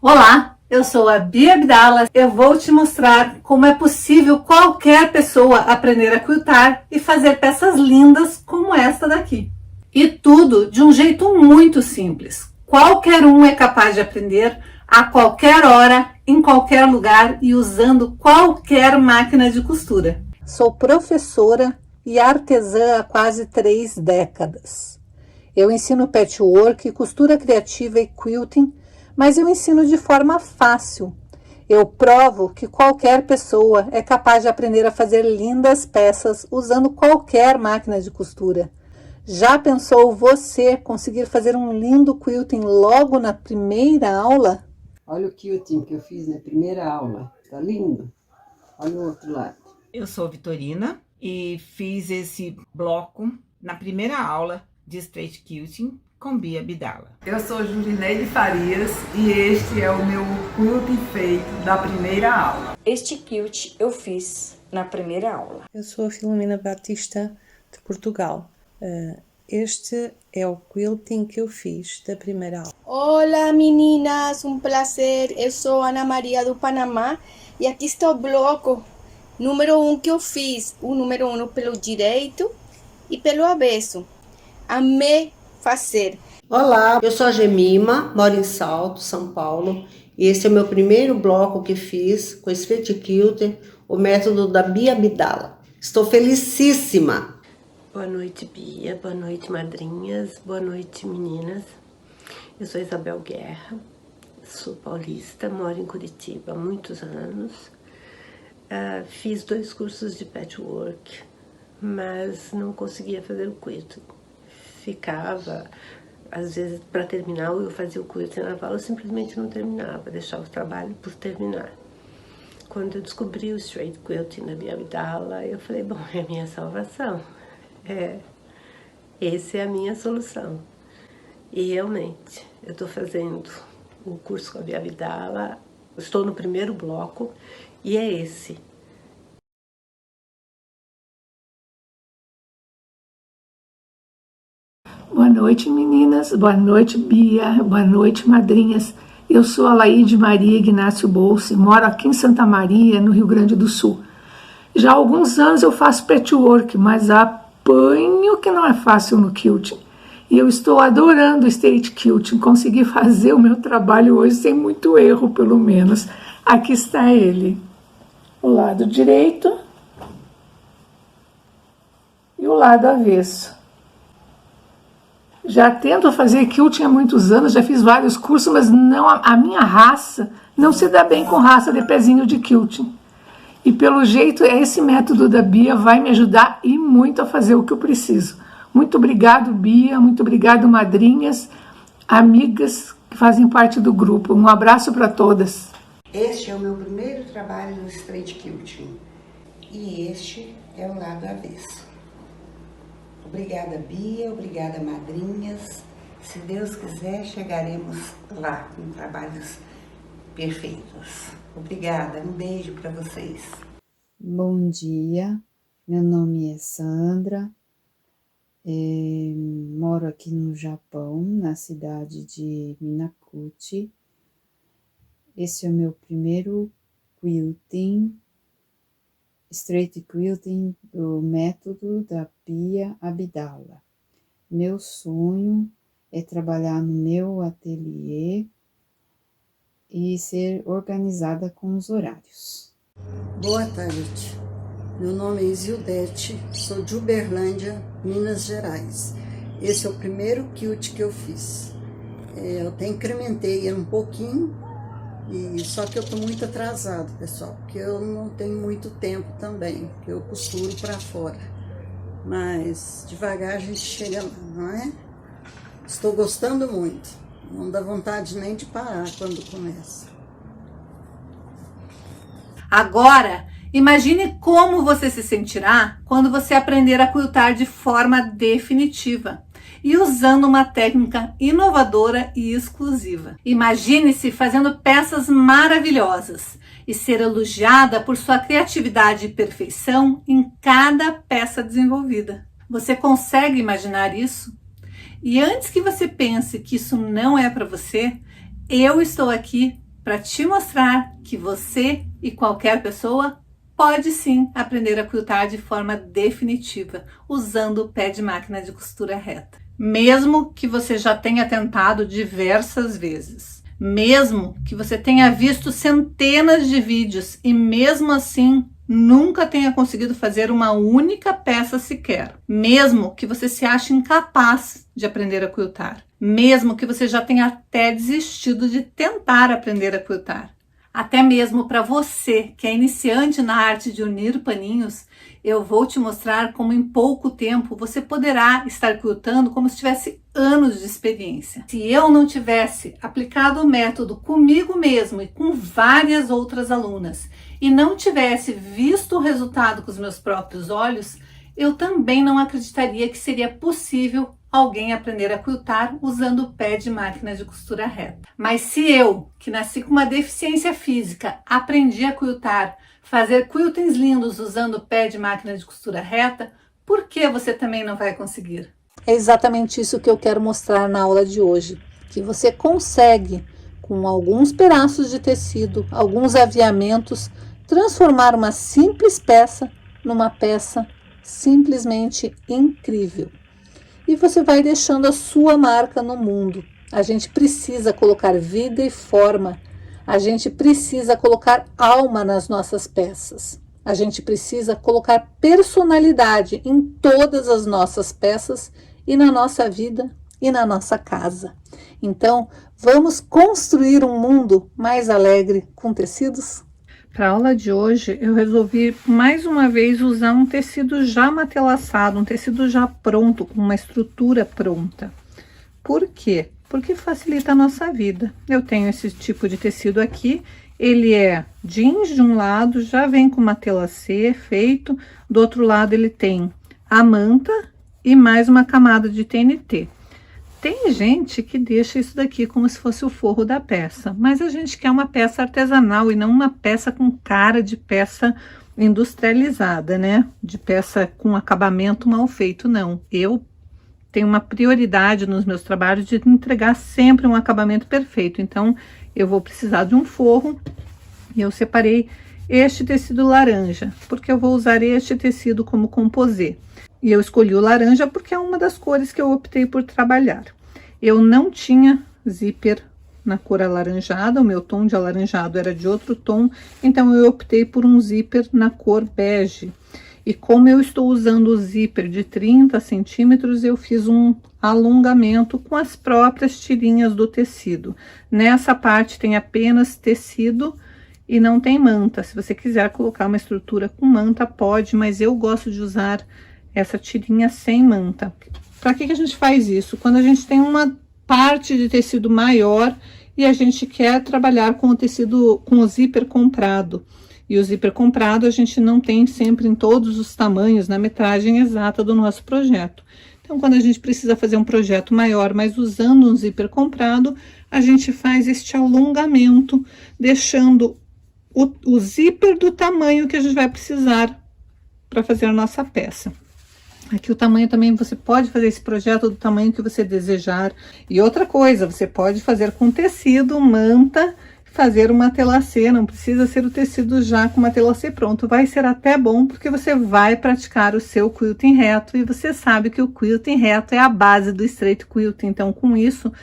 Olá, eu sou a Bia Abdala. Eu vou te mostrar como é possível qualquer pessoa aprender a quiltar e fazer peças lindas como esta daqui. E tudo de um jeito muito simples. Qualquer um é capaz de aprender a qualquer hora, em qualquer lugar e usando qualquer máquina de costura. Sou professora e artesã há quase 3 décadas. Eu ensino patchwork, costura criativa e quilting, mas eu ensino de forma fácil. Eu provo que qualquer pessoa é capaz de aprender a fazer lindas peças usando qualquer máquina de costura. Já pensou você conseguir fazer um lindo quilting logo na primeira aula? Olha o quilting que eu fiz na primeira aula, tá lindo? Olha o outro lado. Eu sou Vitorina e fiz esse bloco na primeira aula de Straight Quilting com Bia Abdala. Eu sou Jurineide Farias e este é o meu quilting feito da primeira aula. Este quilt eu fiz na primeira aula. Eu sou a Filomena Batista de Portugal. Este é o quilting que eu fiz da primeira aula. Olá meninas, um prazer. Eu sou Ana Maria do Panamá e aqui está o bloco número 1 que eu fiz. O número 1 pelo direito e pelo avesso. Amei fazer. Olá, eu sou a Gemima, moro em Salto, São Paulo, e esse é o meu primeiro bloco que fiz com Straight Quilting, o método da Bia Abdala. Estou felicíssima! Boa noite, Bia, boa noite, madrinhas, boa noite, meninas. Eu sou Isabel Guerra, sou paulista, moro em Curitiba há muitos anos. Fiz 2 cursos de patchwork, mas não conseguia fazer o quilting. Ficava, às vezes, para terminar, eu fazia o quilting na aula, eu simplesmente não terminava, deixava o trabalho por terminar. Quando eu descobri o Straight Quilting da Bia Abdala, eu falei, bom, é a minha salvação. Essa é a minha solução. E realmente, eu estou fazendo o curso com a Bia Abdala, estou no primeiro bloco, e é esse. Boa noite, meninas. Boa noite, Bia. Boa noite, madrinhas. Eu sou a Laide Maria Ignácio Bolse, moro aqui em Santa Maria, no Rio Grande do Sul. Já há alguns anos eu faço patchwork, mas apanho que não é fácil no quilting. E eu estou adorando o Straight Quilting. Consegui fazer o meu trabalho hoje sem muito erro, pelo menos. Aqui está ele. O lado direito e o lado avesso. Já tento fazer quilting há muitos anos, já fiz vários cursos, mas não, a minha raça não se dá bem com raça de pezinho de quilting. E pelo jeito, esse método da Bia vai me ajudar e muito a fazer o que eu preciso. Muito obrigado, Bia, muito obrigado, madrinhas, amigas que fazem parte do grupo. Um abraço para todas. Este é o meu primeiro trabalho no Straight Quilting e este é o lado avesso. Obrigada, Bia, obrigada, madrinhas. Se Deus quiser, chegaremos lá com trabalhos perfeitos. Obrigada, um beijo para vocês. Bom dia, meu nome é Sandra, moro aqui no Japão, na cidade de Minakuchi. Esse é o meu primeiro quilting, Straight Quilting do método da Bia Abdala. Meu sonho é trabalhar no meu ateliê e ser organizada com os horários. Boa tarde, meu nome é Isildete, sou de Uberlândia, Minas Gerais. Esse é o primeiro quilt que eu fiz. Eu até incrementei um pouquinho, só que eu tô muito atrasado, pessoal, porque eu não tenho muito tempo também, que eu costuro para fora. Mas devagar a gente chega lá, não é? Estou gostando muito, não dá vontade nem de parar quando começa. Agora, imagine como você se sentirá quando você aprender a quiltar de forma definitiva e usando uma técnica inovadora e exclusiva. Imagine-se fazendo peças maravilhosas e ser elogiada por sua criatividade e perfeição em cada peça desenvolvida. Você consegue imaginar isso? E antes que você pense que isso não é para você, eu estou aqui para te mostrar que você e qualquer pessoa pode sim aprender a quiltar de forma definitiva, usando o pé de máquina de costura reta. Mesmo que você já tenha tentado diversas vezes, mesmo que você tenha visto centenas de vídeos e mesmo assim nunca tenha conseguido fazer uma única peça sequer, mesmo que você se ache incapaz de aprender a quiltar, mesmo que você já tenha até desistido de tentar aprender a quiltar, até mesmo para você que é iniciante na arte de unir paninhos, eu vou te mostrar como em pouco tempo você poderá estar quiltando como se tivesse anos de experiência. Se eu não tivesse aplicado o método comigo mesmo e com várias outras alunas e não tivesse visto o resultado com os meus próprios olhos, eu também não acreditaria que seria possível alguém aprender a quiltar usando o pé de máquina de costura reta. Mas se eu, que nasci com uma deficiência física, aprendi a quiltar, fazer quiltings lindos usando o pé de máquina de costura reta, por que você também não vai conseguir? É exatamente isso que eu quero mostrar na aula de hoje, que você consegue, com alguns pedaços de tecido, alguns aviamentos, transformar uma simples peça numa peça simplesmente incrível. E você vai deixando a sua marca no mundo. A gente precisa colocar vida e forma. A gente precisa colocar alma nas nossas peças. A gente precisa colocar personalidade em todas as nossas peças e na nossa vida e na nossa casa. Então, vamos construir um mundo mais alegre com tecidos? Para a aula de hoje, eu resolvi mais uma vez usar um tecido já matelaçado, um tecido já pronto, com uma estrutura pronta. Por quê? Porque facilita a nossa vida. Eu tenho esse tipo de tecido aqui, ele é jeans de um lado, já vem com matelacê feito, do outro lado ele tem a manta e mais uma camada de TNT. Tem gente que deixa isso daqui como se fosse o forro da peça, mas a gente quer uma peça artesanal e não uma peça com cara de peça industrializada, né? De peça com acabamento mal feito, não. Eu tenho uma prioridade nos meus trabalhos de entregar sempre um acabamento perfeito, então eu vou precisar de um forro e eu separei este tecido laranja, porque eu vou usar este tecido como composê. E eu escolhi o laranja porque é uma das cores que eu optei por trabalhar. Eu não tinha zíper na cor alaranjada, o meu tom de alaranjado era de outro tom, então eu optei por um zíper na cor bege. E como eu estou usando o zíper de 30 centímetros, eu fiz um alongamento com as próprias tirinhas do tecido. Nessa parte tem apenas tecido e não tem manta. Se você quiser colocar uma estrutura com manta, pode, mas eu gosto de usar essa tirinha sem manta. Para que a gente faz isso? Quando a gente tem uma parte de tecido maior e a gente quer trabalhar com o tecido, com o zíper comprado. E o zíper comprado a gente não tem sempre em todos os tamanhos, na metragem exata do nosso projeto. Então, quando a gente precisa fazer um projeto maior, mas usando um zíper comprado, a gente faz este alongamento, deixando o zíper do tamanho que a gente vai precisar para fazer a nossa peça. Aqui o tamanho também, você pode fazer esse projeto do tamanho que você desejar. E outra coisa, você pode fazer com tecido, manta, fazer uma telacê, não precisa ser o tecido já com uma telacê pronto. Vai ser até bom, porque você vai praticar o seu quilting reto, e você sabe que o quilting reto é a base do straight quilting. Então, com isso,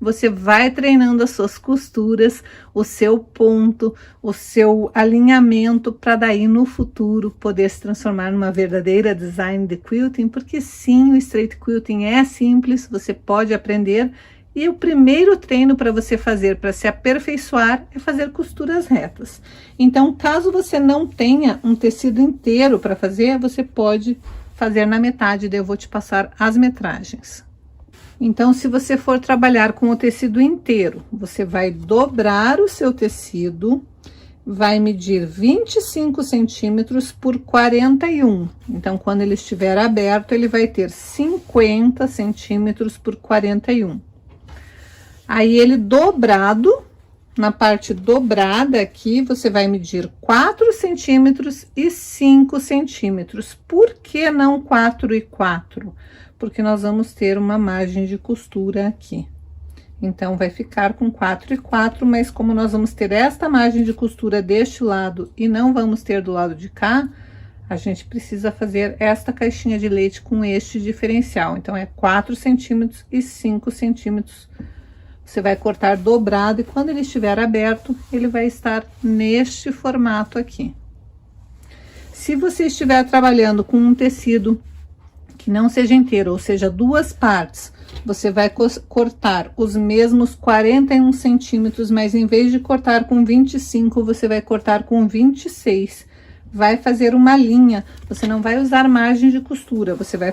você vai treinando as suas costuras, o seu ponto, o seu alinhamento, para daí no futuro poder se transformar numa verdadeira design de quilting, porque sim, o straight quilting é simples, você pode aprender, e o primeiro treino para você fazer, para se aperfeiçoar, é fazer costuras retas. Então, caso você não tenha um tecido inteiro para fazer, você pode fazer na metade, daí eu vou te passar as metragens. Então, se você for trabalhar com o tecido inteiro, você vai dobrar o seu tecido, vai medir 25 centímetros por 41. Então, quando ele estiver aberto, ele vai ter 50 centímetros por 41. Aí, ele dobrado, na parte dobrada aqui, você vai medir 4 centímetros e 5 centímetros. Por que não 4 e 4? Porque nós vamos ter uma margem de costura aqui. Então, vai ficar com 4 e 4, mas como nós vamos ter esta margem de costura deste lado e não vamos ter do lado de cá, a gente precisa fazer esta caixinha de leite com este diferencial. Então, é 4 centímetros e 5 centímetros. Você vai cortar dobrado e quando ele estiver aberto, ele vai estar neste formato aqui. Se você estiver trabalhando com um tecido que não seja inteiro, ou seja, 2 partes, você vai cortar os mesmos 41 centímetros, mas em vez de cortar com 25, você vai cortar com 26. Vai fazer uma linha, você não vai usar margem de costura, você vai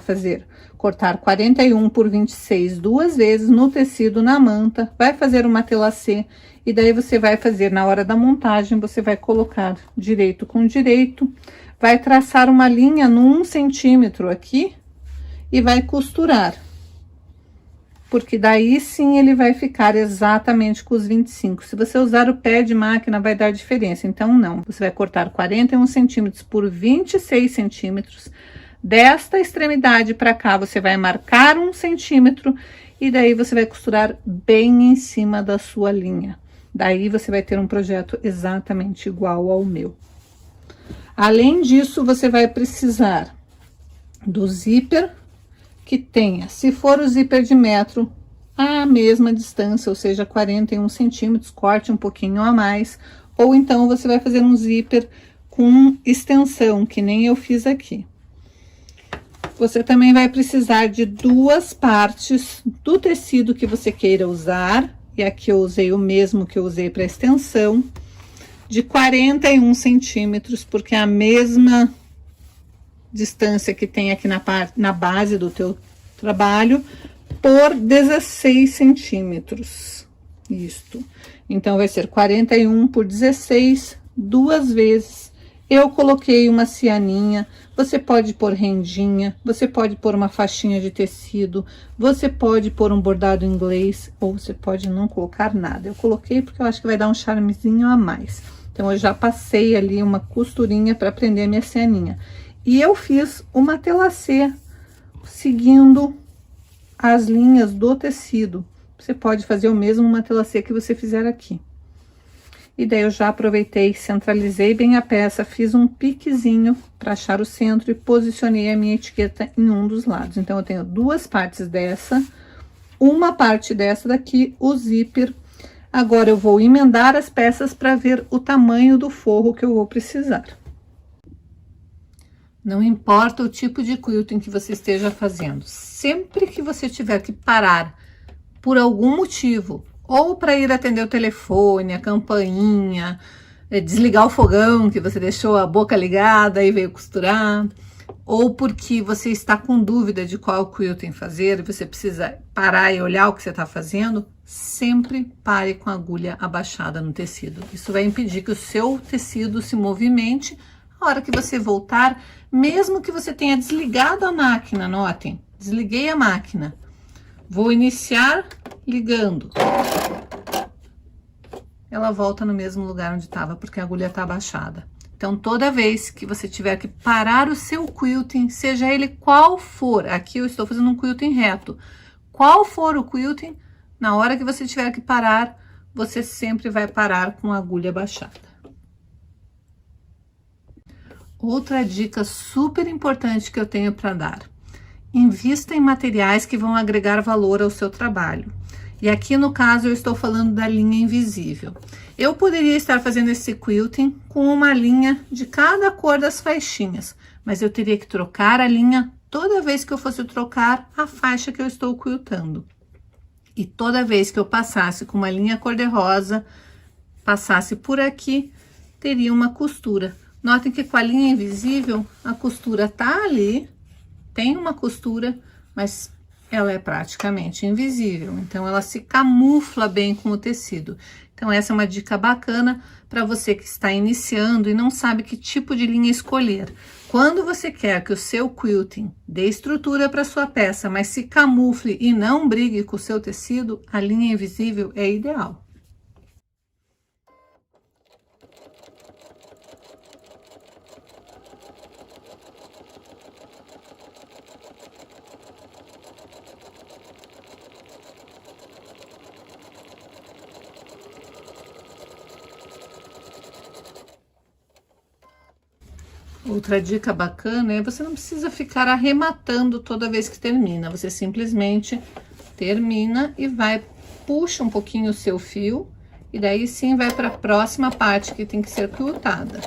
cortar 41 por 26 2 vezes no tecido, na manta, vai fazer uma telacê, e daí você vai fazer, na hora da montagem, você vai colocar direito com direito, vai traçar uma linha no 1 centímetro aqui, e vai costurar. Porque daí sim ele vai ficar exatamente com os 25. Se você usar o pé de máquina, vai dar diferença. Então, não. Você vai cortar 41 centímetros por 26 centímetros. Desta extremidade para cá, você vai marcar 1 centímetro. E daí você vai costurar bem em cima da sua linha. Daí você vai ter um projeto exatamente igual ao meu. Além disso, você vai precisar do zíper que tenha, se for o zíper de metro, a mesma distância, ou seja, 41 centímetros, corte um pouquinho a mais, ou então você vai fazer um zíper com extensão, que nem eu fiz aqui. Você também vai precisar de 2 partes do tecido que você queira usar, e aqui eu usei o mesmo que eu usei para extensão, de 41 centímetros, porque é a mesma distância que tem aqui na base do teu trabalho, por 16 centímetros, isto. Então, vai ser 41 por 16, 2 vezes. Eu coloquei uma cianinha, você pode pôr rendinha, você pode pôr uma faixinha de tecido, você pode pôr um bordado inglês, ou você pode não colocar nada. Eu coloquei porque eu acho que vai dar um charmezinho a mais. Então, eu já passei ali uma costurinha para prender a minha cianinha. E eu fiz uma telacê seguindo as linhas do tecido. Você pode fazer o mesmo uma telacê que você fizer aqui. E daí eu já aproveitei, centralizei bem a peça, fiz um piquezinho para achar o centro e posicionei a minha etiqueta em um dos lados. Então, eu tenho 2 partes dessa, uma parte dessa daqui, o zíper. Agora, eu vou emendar as peças para ver o tamanho do forro que eu vou precisar. Não importa o tipo de quilting que você esteja fazendo, sempre que você tiver que parar por algum motivo, ou para ir atender o telefone, a campainha, desligar o fogão que você deixou a boca ligada e veio costurar, ou porque você está com dúvida de qual quilting fazer e você precisa parar e olhar o que você está fazendo, sempre pare com a agulha abaixada no tecido. Isso vai impedir que o seu tecido se movimente. A hora que você voltar, mesmo que você tenha desligado a máquina, notem, desliguei a máquina, vou iniciar ligando. Ela volta no mesmo lugar onde estava, porque a agulha está abaixada. Então, toda vez que você tiver que parar o seu quilting, seja ele qual for, aqui eu estou fazendo um quilting reto, qual for o quilting, na hora que você tiver que parar, você sempre vai parar com a agulha abaixada. Outra dica super importante que eu tenho para dar: invista em materiais que vão agregar valor ao seu trabalho. E aqui no caso eu estou falando da linha invisível. Eu poderia estar fazendo esse quilting com uma linha de cada cor das faixinhas, mas eu teria que trocar a linha toda vez que eu fosse trocar a faixa que eu estou quiltando. E toda vez que eu passasse com uma linha cor-de-rosa, passasse por aqui, teria uma costura. Notem que com a linha invisível, a costura tá ali, tem uma costura, mas ela é praticamente invisível. Então, ela se camufla bem com o tecido. Então, essa é uma dica bacana para você que está iniciando e não sabe que tipo de linha escolher. Quando você quer que o seu quilting dê estrutura para sua peça, mas se camufle e não brigue com o seu tecido, a linha invisível é ideal. Outra dica bacana é você não precisa ficar arrematando toda vez que termina. Você simplesmente termina e vai, puxa um pouquinho o seu fio e daí sim vai para a próxima parte que tem que ser quiltada.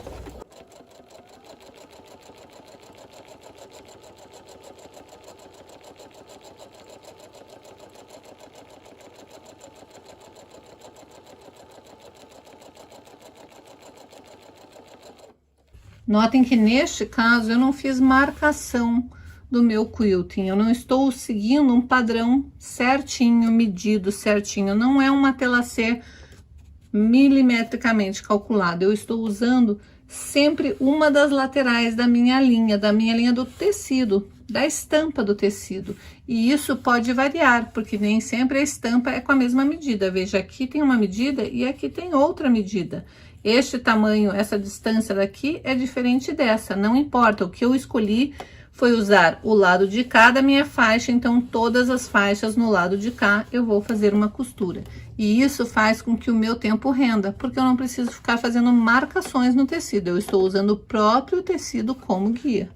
Notem que neste caso eu não fiz marcação do meu quilting, eu não estou seguindo um padrão certinho, medido certinho, não é uma telacê milimetricamente calculada, eu estou usando sempre uma das laterais da minha linha do tecido, da estampa do tecido, e isso pode variar, porque nem sempre a estampa é com a mesma medida. Veja, aqui tem uma medida e aqui tem outra medida. Este tamanho, essa distância daqui é diferente dessa, não importa. O que eu escolhi foi usar o lado de cá da minha faixa, então todas as faixas no lado de cá eu vou fazer uma costura. E isso faz com que o meu tempo renda, porque eu não preciso ficar fazendo marcações no tecido, eu estou usando o próprio tecido como guia.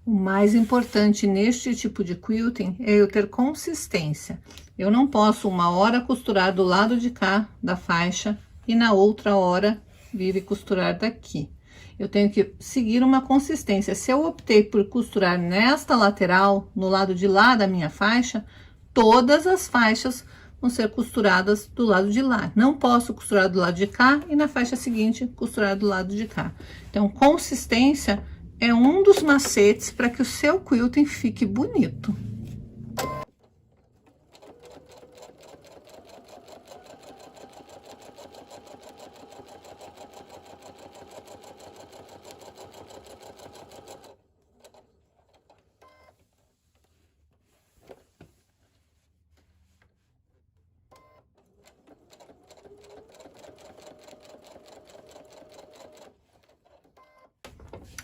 O mais importante neste tipo de quilting é eu ter consistência. Eu não posso uma hora costurar do lado de cá da faixa e na outra hora vir e costurar daqui. Eu tenho que seguir uma consistência. Se eu optei por costurar nesta lateral, no lado de lá da minha faixa, todas as faixas vão ser costuradas do lado de lá. Não posso costurar do lado de cá e na faixa seguinte costurar do lado de cá. Então, consistência é um dos macetes para que o seu quilting fique bonito.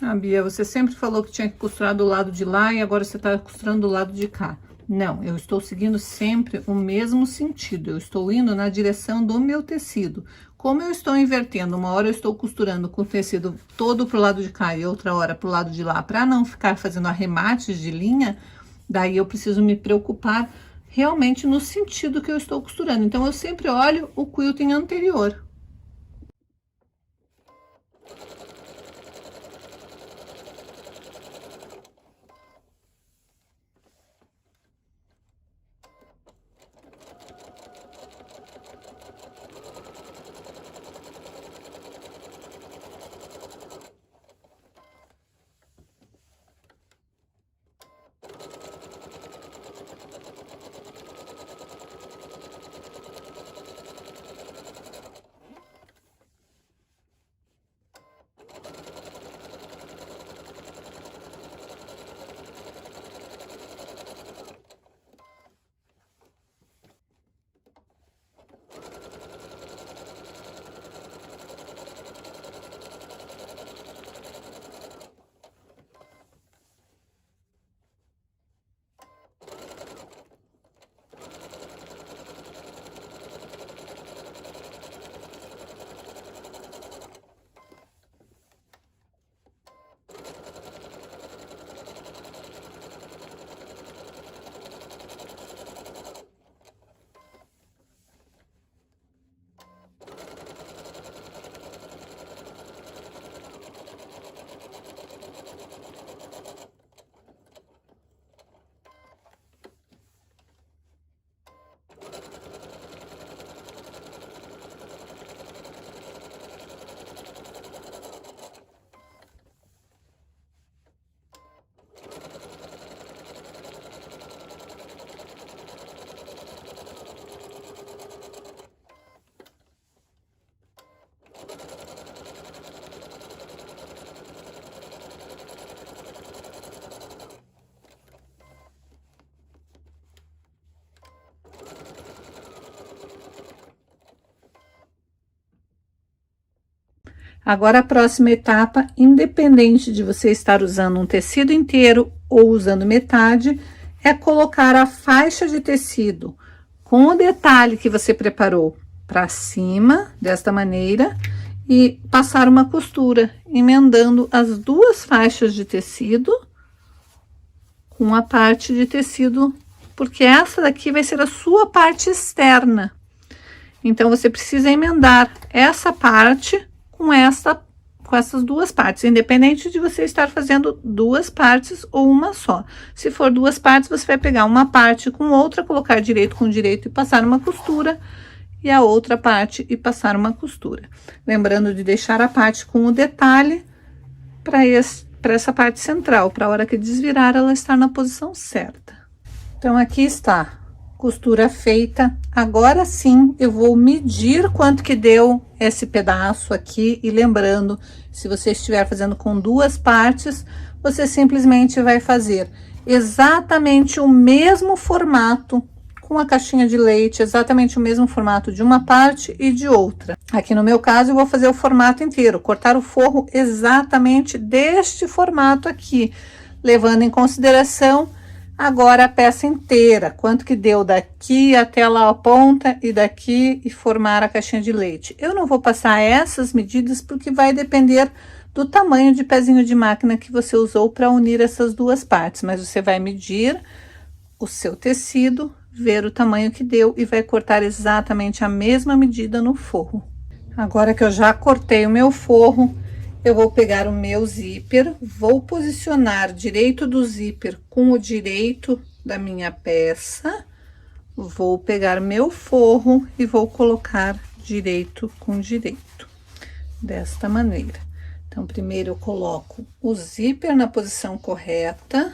Ah, Bia, você sempre falou que tinha que costurar do lado de lá e agora você está costurando do lado de cá. Não, eu estou seguindo sempre o mesmo sentido. Eu estou indo na direção do meu tecido. Como eu estou invertendo, uma hora eu estou costurando com o tecido todo pro lado de cá e outra hora pro lado de lá, para não ficar fazendo arremates de linha, daí eu preciso me preocupar realmente no sentido que eu estou costurando. Então, eu sempre olho o quilting anterior. Agora a próxima etapa, independente de você estar usando um tecido inteiro ou usando metade, é colocar a faixa de tecido com o detalhe que você preparou para cima, desta maneira, e passar uma costura, emendando as duas faixas de tecido com a parte de tecido, porque essa daqui vai ser a sua parte externa. Então, você precisa emendar essa parte com essas duas partes, independente de você estar fazendo duas partes ou uma só. Se for duas partes, você vai pegar uma parte com outra, colocar direito com direito e passar uma costura, e a outra parte e passar uma costura. Lembrando de deixar a parte com o detalhe para essa parte central, para a hora que desvirar, ela estar na posição certa. Então, aqui está, costura feita. Agora sim, eu vou medir quanto que deu esse pedaço aqui, e lembrando, se você estiver fazendo com duas partes, você simplesmente vai fazer exatamente o mesmo formato com a caixinha de leite, exatamente o mesmo formato de uma parte e de outra. Aqui no meu caso, eu vou fazer o formato inteiro, cortar o forro exatamente deste formato aqui, levando em consideração agora a peça inteira, quanto que deu daqui até lá a ponta e daqui, e formar a caixinha de leite. Eu não vou passar essas medidas porque vai depender do tamanho de pezinho de máquina que você usou para unir essas duas partes, mas você vai medir o seu tecido, ver o tamanho que deu e vai cortar exatamente a mesma medida no forro. Agora que eu já cortei o meu forro, eu vou pegar o meu zíper, vou posicionar direito do zíper com o direito da minha peça, vou pegar meu forro e vou colocar direito com direito, desta maneira. Então, primeiro eu coloco o zíper na posição correta,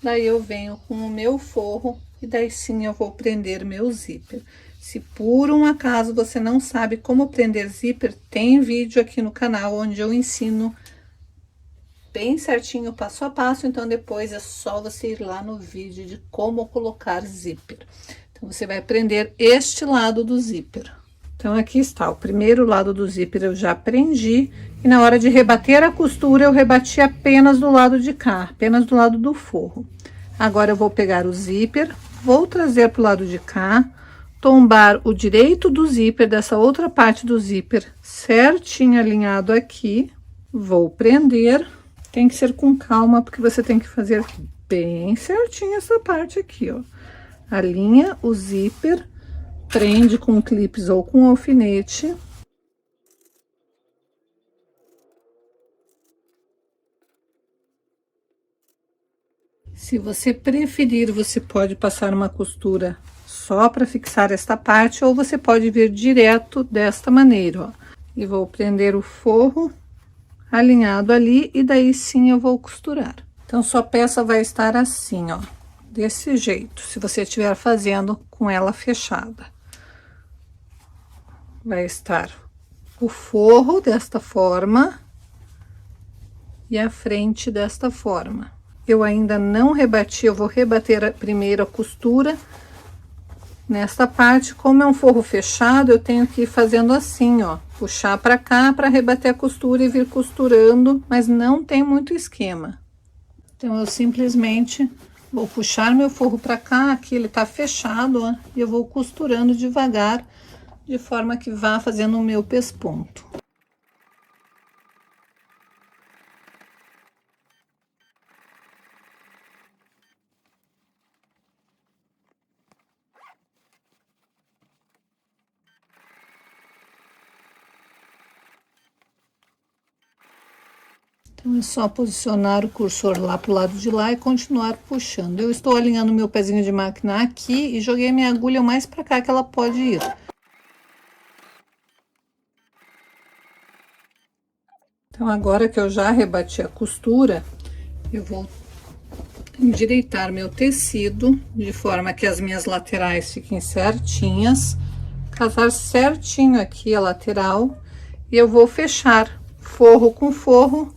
daí eu venho com o meu forro e daí sim eu vou prender meu zíper. Se por um acaso você não sabe como prender zíper, tem vídeo aqui no canal onde eu ensino bem certinho, passo a passo, então depois é só você ir lá no vídeo de como colocar zíper. Então, você vai prender este lado do zíper. Então, aqui está, o primeiro lado do zíper eu já prendi, e na hora de rebater a costura, eu rebati apenas do lado de cá, apenas do lado do forro. Agora, eu vou pegar o zíper, vou trazer para o lado de cá, tombar o direito do zíper, dessa outra parte do zíper, certinho alinhado aqui, vou prender. Tem que ser com calma, porque você tem que fazer bem certinho essa parte aqui, ó. Alinha o zíper, prende com clips ou com alfinete. Se você preferir, você pode passar uma costura só para fixar esta parte, ou você pode vir direto desta maneira, ó. E vou prender o forro alinhado ali, e daí sim eu vou costurar. Então, sua peça vai estar assim, ó, desse jeito, se você estiver fazendo com ela fechada. Vai estar o forro desta forma e a frente desta forma. Eu ainda não rebati, eu vou rebater primeiro a costura nesta parte. Como é um forro fechado, eu tenho que ir fazendo assim, ó, puxar para cá para rebater a costura e vir costurando, mas não tem muito esquema. Então, eu simplesmente vou puxar meu forro para cá, aqui ele tá fechado, ó, e eu vou costurando devagar, de forma que vá fazendo o meu pesponto. Então, é só posicionar o cursor lá pro lado de lá e continuar puxando. Eu estou alinhando meu pezinho de máquina aqui e joguei minha agulha mais para cá que ela pode ir. Então, agora que eu já rebati a costura, eu vou endireitar meu tecido de forma que as minhas laterais fiquem certinhas, casar certinho aqui a lateral, e eu vou fechar forro com forro,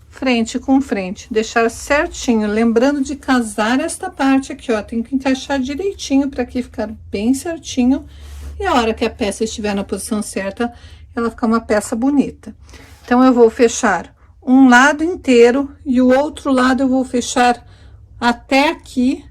frente com frente, deixar certinho, lembrando de casar esta parte aqui, ó, tem que encaixar direitinho para aqui ficar bem certinho, e a hora que a peça estiver na posição certa, ela ficar uma peça bonita. Então, eu vou fechar um lado inteiro e o outro lado eu vou fechar até aqui.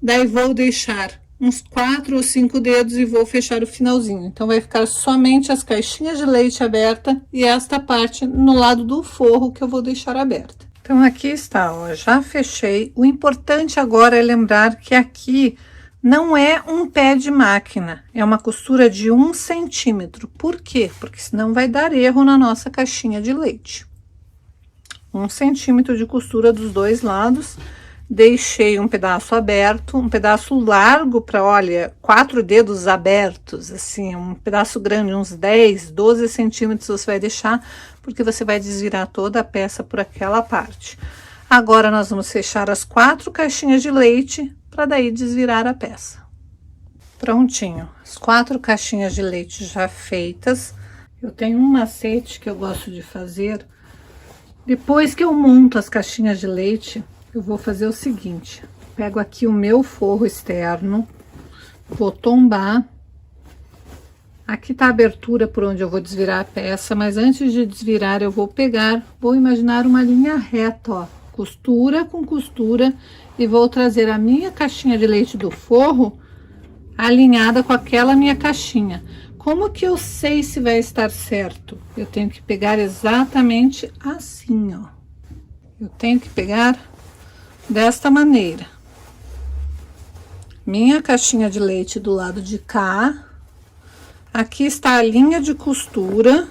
Daí, vou deixar uns 4 ou 5 dedos e vou fechar o finalzinho. Então, vai ficar somente as caixinhas de leite aberta e esta parte no lado do forro que eu vou deixar aberta. Então, aqui está, ó, já fechei. O importante agora é lembrar que aqui não é um pé de máquina, é uma costura de 1 centímetro. Por quê? Porque senão vai dar erro na nossa caixinha de leite. 1 centímetro de costura dos dois lados. Deixei um pedaço aberto, um pedaço largo para, olha, 4 dedos abertos, assim, um pedaço grande, uns 10, 12 centímetros você vai deixar, porque você vai desvirar toda a peça por aquela parte. Agora, nós vamos fechar as 4 caixinhas de leite, para daí desvirar a peça. Prontinho, as 4 caixinhas de leite já feitas. Eu tenho um macete que eu gosto de fazer. Depois que eu monto as caixinhas de leite, eu vou fazer o seguinte: pego aqui o meu forro externo, vou tombar. Aqui tá a abertura por onde eu vou desvirar a peça, mas antes de desvirar eu vou imaginar uma linha reta, ó, costura com costura, e vou trazer a minha caixinha de leite do forro alinhada com aquela minha caixinha. Como que eu sei se vai estar certo? Eu tenho que pegar exatamente assim, ó. Eu tenho que pegar desta maneira. Minha caixinha de leite do lado de cá. Aqui está a linha de costura.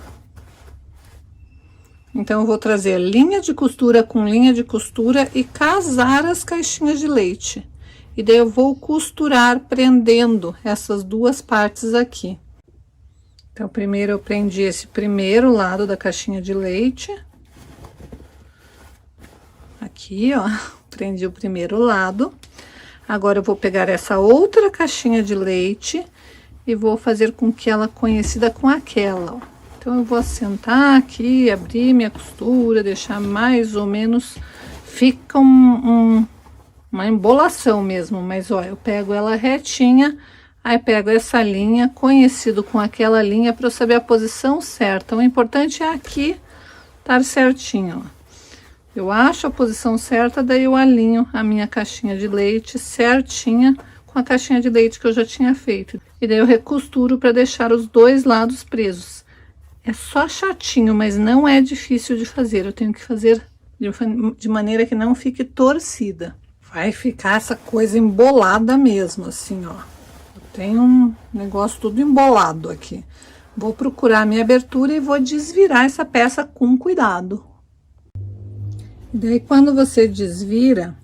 Então, eu vou trazer linha de costura com linha de costura e casar as caixinhas de leite. E daí, eu vou costurar prendendo essas duas partes aqui. Então, primeiro eu prendi esse primeiro lado da caixinha de leite. Aqui, ó, prendi o primeiro lado. Agora, eu vou pegar essa outra caixinha de leite e vou fazer com que ela conhecida com aquela, ó. Então, eu vou assentar aqui, abrir minha costura, deixar mais ou menos, fica uma embolação mesmo, mas ó, eu pego ela retinha, aí pego essa linha, conhecido com aquela linha, para eu saber a posição certa. O importante é aqui estar certinho, ó. Eu acho a posição certa, daí eu alinho a minha caixinha de leite certinha com a caixinha de leite que eu já tinha feito. E daí eu recosturo para deixar os dois lados presos. É só chatinho, mas não é difícil de fazer. Eu tenho que fazer de maneira que não fique torcida. Vai ficar essa coisa embolada mesmo, assim, ó. Eu tenho um negócio tudo embolado aqui. Vou procurar a minha abertura e vou desvirar essa peça com cuidado. Daí, quando você desvira,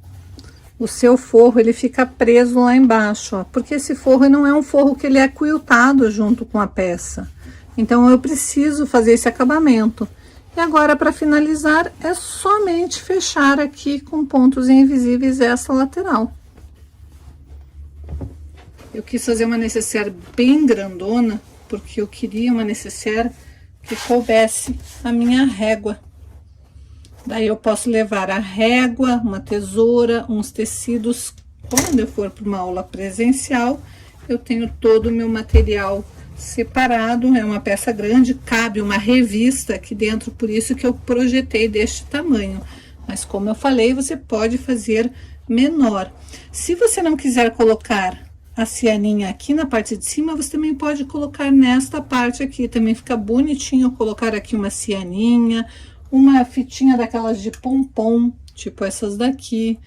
o seu forro, ele fica preso lá embaixo, ó. Porque esse forro não é um forro que ele é quiltado junto com a peça. Então, eu preciso fazer esse acabamento. E agora, para finalizar, é somente fechar aqui com pontos invisíveis essa lateral. Eu quis fazer uma necessaire bem grandona, porque eu queria uma necessaire que coubesse a minha régua. Daí, eu posso levar a régua, uma tesoura, uns tecidos. Quando eu for para uma aula presencial, eu tenho todo o meu material separado. É uma peça grande, cabe uma revista aqui dentro, por isso que eu projetei deste tamanho. Mas como eu falei, você pode fazer menor. Se você não quiser colocar a cianinha aqui na parte de cima, você também pode colocar nesta parte aqui, também fica bonitinho colocar aqui uma cianinha, uma fitinha daquelas de pompom, tipo essas daqui.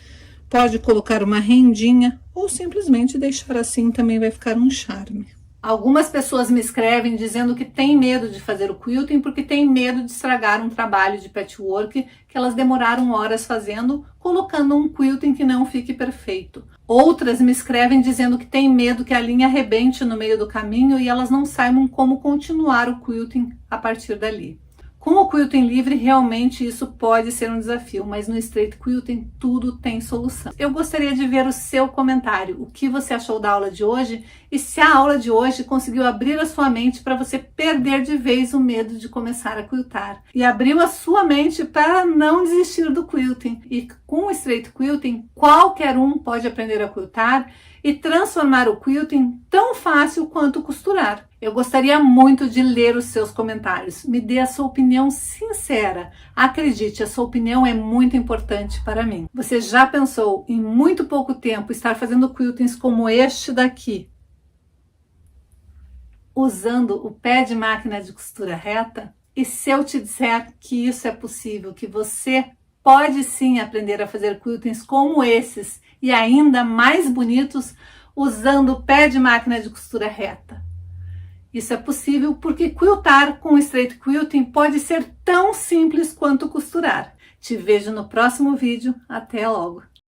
Pode colocar uma rendinha ou simplesmente deixar assim, também vai ficar um charme. Algumas pessoas me escrevem dizendo que tem medo de fazer o quilting porque tem medo de estragar um trabalho de patchwork que elas demoraram horas fazendo, colocando um quilting que não fique perfeito. Outras me escrevem dizendo que tem medo que a linha arrebente no meio do caminho e elas não saibam como continuar o quilting a partir dali. Com o quilting livre, realmente isso pode ser um desafio, mas no straight quilting tudo tem solução. Eu gostaria de ver o seu comentário, o que você achou da aula de hoje e se a aula de hoje conseguiu abrir a sua mente para você perder de vez o medo de começar a quiltar. E abriu a sua mente para não desistir do quilting. E com o straight quilting, qualquer um pode aprender a quiltar e transformar o quilting tão fácil quanto costurar. Eu gostaria muito de ler os seus comentários. Me dê a sua opinião sincera. Acredite, a sua opinião é muito importante para mim. Você já pensou em muito pouco tempo estar fazendo quiltings como este daqui, usando o pé de máquina de costura reta? E se eu te disser que isso é possível, que você pode sim aprender a fazer quiltings como esses e ainda mais bonitos usando o pé de máquina de costura reta? Isso é possível porque quiltar com straight quilting pode ser tão simples quanto costurar. Te vejo no próximo vídeo. Até logo!